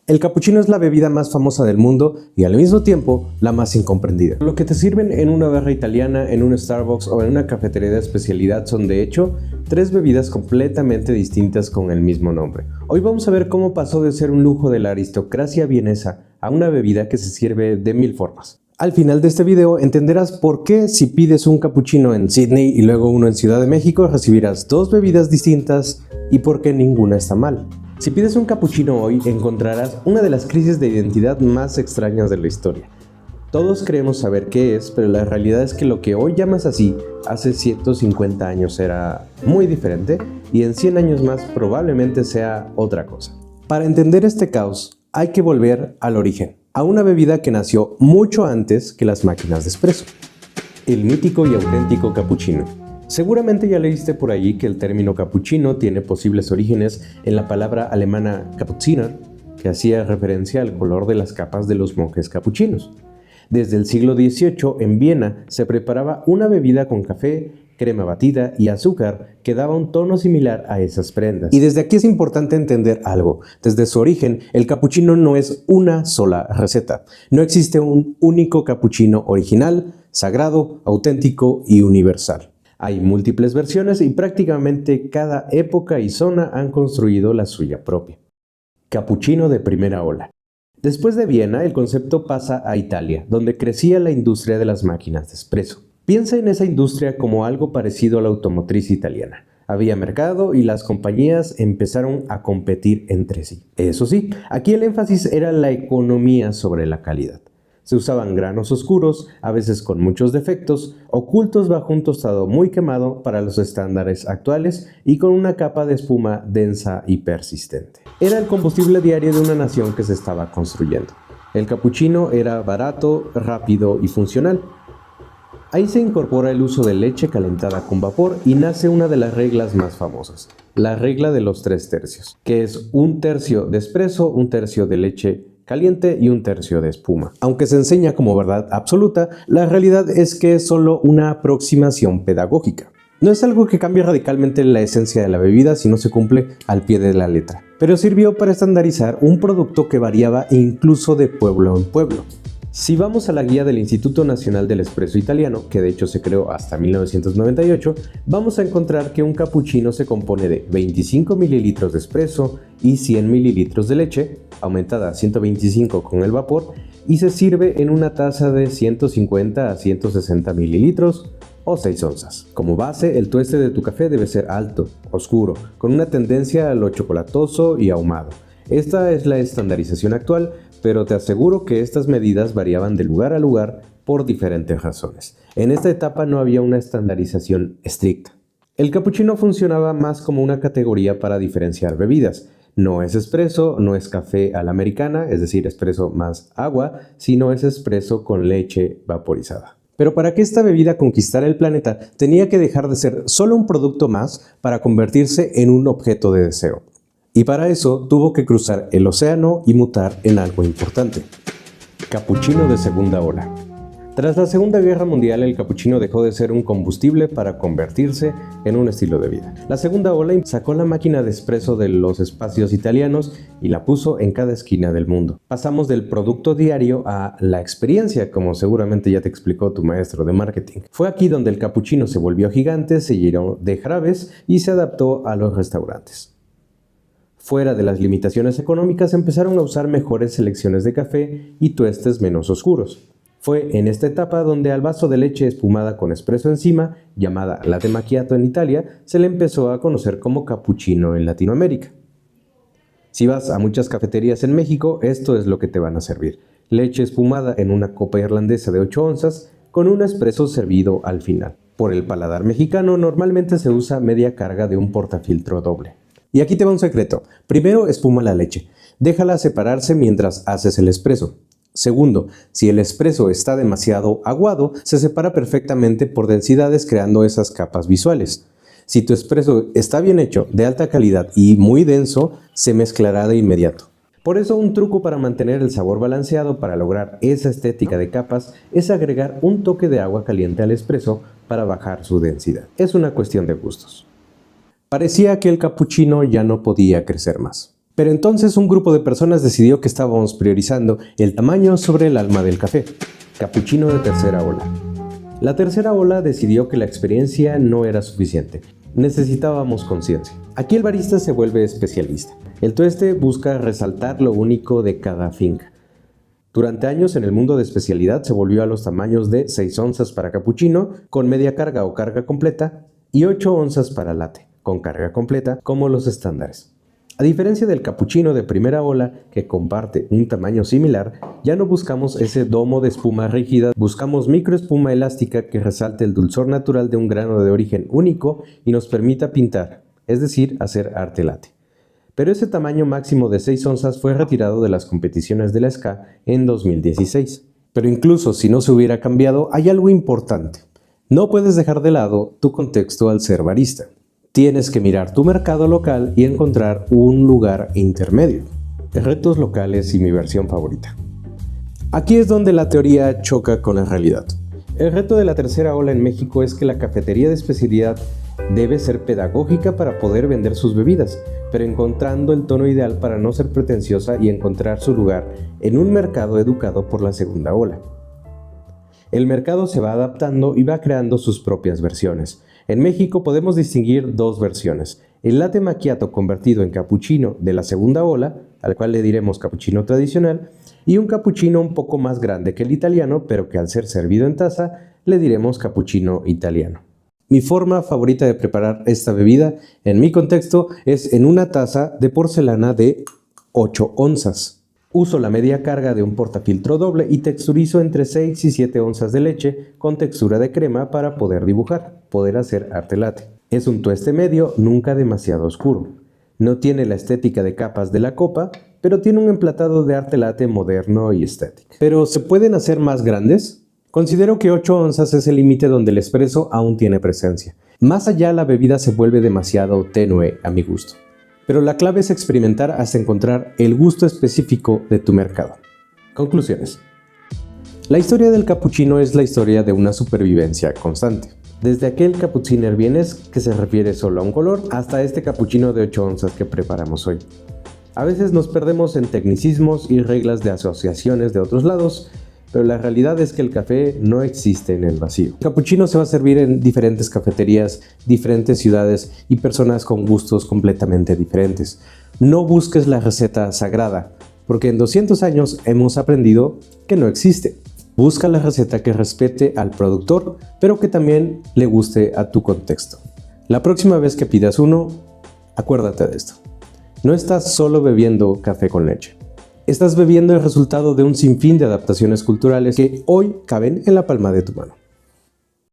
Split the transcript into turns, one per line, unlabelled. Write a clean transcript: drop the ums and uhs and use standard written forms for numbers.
El capuchino es la bebida más famosa del mundo y al mismo tiempo la más incomprendida. Lo que te sirven en una barra italiana, en un Starbucks o en una cafetería de especialidad son de hecho 3 bebidas completamente distintas con el mismo nombre. Hoy vamos a ver cómo pasó de ser un lujo de la aristocracia vienesa a una bebida que se sirve de 1000 formas. Al final de este video entenderás por qué si pides un capuchino en Sydney y luego uno en Ciudad de México recibirás 2 bebidas distintas y por qué ninguna está mal. Si pides un capuchino hoy encontrarás una de las crisis de identidad más extrañas de la historia. Todos creemos saber qué es, pero la realidad es que lo que hoy llamas así, hace 150 años era muy diferente y en 100 años más probablemente sea otra cosa. Para entender este caos hay que volver al origen, a una bebida que nació mucho antes que las máquinas de espresso. El mítico y auténtico capuchino. Seguramente ya leíste por allí que el término capuchino tiene posibles orígenes en la palabra alemana Kapuziner, que hacía referencia al color de las capas de los monjes capuchinos. Desde el siglo XVIII en Viena se preparaba una bebida con café, crema batida y azúcar que daba un tono similar a esas prendas. Y desde aquí es importante entender algo. Desde su origen, el capuchino no es una sola receta. No existe un único capuchino original, sagrado, auténtico y universal. Hay múltiples versiones y prácticamente cada época y zona han construido la suya propia. Capuchino de primera ola. Después de Viena, el concepto pasa a Italia, donde crecía la industria de las máquinas de espresso. Piensa en esa industria como algo parecido a la automotriz italiana. Había mercado y las compañías empezaron a competir entre sí. Eso sí, aquí el énfasis era la economía sobre la calidad. Se usaban granos oscuros, a veces con muchos defectos, ocultos bajo un tostado muy quemado para los estándares actuales y con una capa de espuma densa y persistente. Era el combustible diario de una nación que se estaba construyendo. El capuchino era barato, rápido y funcional. Ahí se incorpora el uso de leche calentada con vapor y nace una de las reglas más famosas, la regla de los 3 tercios, que es 1/3 de espresso, 1/3 de leche caliente y 1/3 de espuma. Aunque se enseña como verdad absoluta, la realidad es que es solo una aproximación pedagógica. No es algo que cambie radicalmente la esencia de la bebida si no se cumple al pie de la letra, pero sirvió para estandarizar un producto que variaba incluso de pueblo en pueblo. Si vamos a la guía del Instituto Nacional del Espresso Italiano, que de hecho se creó hasta 1998, vamos a encontrar que un capuchino se compone de 25 ml de espresso y 100 ml de leche, aumentada a 125 con el vapor, y se sirve en una taza de 150 a 160 ml o 6 onzas. Como base, el tueste de tu café debe ser alto, oscuro, con una tendencia a lo chocolatoso y ahumado. Esta es la estandarización actual, pero te aseguro que estas medidas variaban de lugar a lugar por diferentes razones. En esta etapa no había una estandarización estricta. El capuchino funcionaba más como una categoría para diferenciar bebidas. No es espresso, no es café a la americana, es decir, espresso más agua, sino es espresso con leche vaporizada. Pero para que esta bebida conquistara el planeta, tenía que dejar de ser solo un producto más para convertirse en un objeto de deseo. Y para eso tuvo que cruzar el océano y mutar en algo importante. Capuchino de segunda ola. Tras la Segunda Guerra Mundial, el capuchino dejó de ser un combustible para convertirse en un estilo de vida. La segunda ola sacó la máquina de espresso de los espacios italianos y la puso en cada esquina del mundo. Pasamos del producto diario a la experiencia, como seguramente ya te explicó tu maestro de marketing. Fue aquí donde el capuchino se volvió gigante, se llenó de jarabes y se adaptó a los restaurantes. Fuera de las limitaciones económicas empezaron a usar mejores selecciones de café y tuestes menos oscuros. Fue en esta etapa donde al vaso de leche espumada con espresso encima, llamada latte macchiato en Italia, se le empezó a conocer como capuchino en Latinoamérica. Si vas a muchas cafeterías en México, esto es lo que te van a servir. Leche espumada en una copa irlandesa de 8 onzas con un espresso servido al final. Por el paladar mexicano normalmente se usa media carga de un portafiltro doble. Y aquí te va un secreto. Primero, espuma la leche. Déjala separarse mientras haces el espresso. Segundo, si el espresso está demasiado aguado, se separa perfectamente por densidades creando esas capas visuales. Si tu espresso está bien hecho, de alta calidad y muy denso, se mezclará de inmediato. Por eso un truco para mantener el sabor balanceado para lograr esa estética de capas es agregar un toque de agua caliente al espresso para bajar su densidad. Es una cuestión de gustos. Parecía que el capuchino ya no podía crecer más. Pero entonces un grupo de personas decidió que estábamos priorizando el tamaño sobre el alma del café. Capuchino de tercera ola. La tercera ola decidió que la experiencia no era suficiente. Necesitábamos conciencia. Aquí el barista se vuelve especialista. El tueste busca resaltar lo único de cada finca. Durante años en el mundo de especialidad se volvió a los tamaños de 6 onzas para capuchino con media carga o carga completa y 8 onzas para latte con carga completa como los estándares. A diferencia del capuchino de primera ola, que comparte un tamaño similar, ya no buscamos ese domo de espuma rígida, buscamos microespuma elástica que resalte el dulzor natural de un grano de origen único y nos permita pintar, es decir, hacer arte latte. Pero ese tamaño máximo de 6 onzas fue retirado de las competiciones de la SCA en 2016. Pero incluso si no se hubiera cambiado, hay algo importante. No puedes dejar de lado tu contexto al ser barista. Tienes que mirar tu mercado local y encontrar un lugar intermedio. Retos locales y mi versión favorita. Aquí es donde la teoría choca con la realidad. El reto de la tercera ola en México es que la cafetería de especialidad debe ser pedagógica para poder vender sus bebidas, pero encontrando el tono ideal para no ser pretenciosa y encontrar su lugar en un mercado educado por la segunda ola. El mercado se va adaptando y va creando sus propias versiones. En México podemos distinguir dos versiones: el latte macchiato convertido en cappuccino de la segunda ola, al cual le diremos cappuccino tradicional, y un cappuccino un poco más grande que el italiano, pero que al ser servido en taza, le diremos cappuccino italiano. Mi forma favorita de preparar esta bebida, en mi contexto, es en una taza de porcelana de 8 onzas. Uso la media carga de un portafiltro doble y texturizo entre 6 y 7 onzas de leche con textura de crema para poder dibujar, poder hacer arte latte. Es un tueste medio, nunca demasiado oscuro. No tiene la estética de capas de la copa, pero tiene un emplatado de arte latte moderno y estético. ¿Pero se pueden hacer más grandes? Considero que 8 onzas es el límite donde el espresso aún tiene presencia. Más allá la bebida se vuelve demasiado tenue a mi gusto. Pero la clave es experimentar hasta encontrar el gusto específico de tu mercado. Conclusiones. La historia del cappuccino es la historia de una supervivencia constante. Desde aquel cappucciner vienes que se refiere solo a un color, hasta este cappuccino de 8 onzas que preparamos hoy. A veces nos perdemos en tecnicismos y reglas de asociaciones de otros lados, pero la realidad es que el café no existe en el vacío. El cappuccino se va a servir en diferentes cafeterías, diferentes ciudades y personas con gustos completamente diferentes. No busques la receta sagrada, porque en 200 años hemos aprendido que no existe. Busca la receta que respete al productor, pero que también le guste a tu contexto. La próxima vez que pidas uno, acuérdate de esto. No estás solo bebiendo café con leche. Estás bebiendo el resultado de un sinfín de adaptaciones culturales que hoy caben en la palma de tu mano.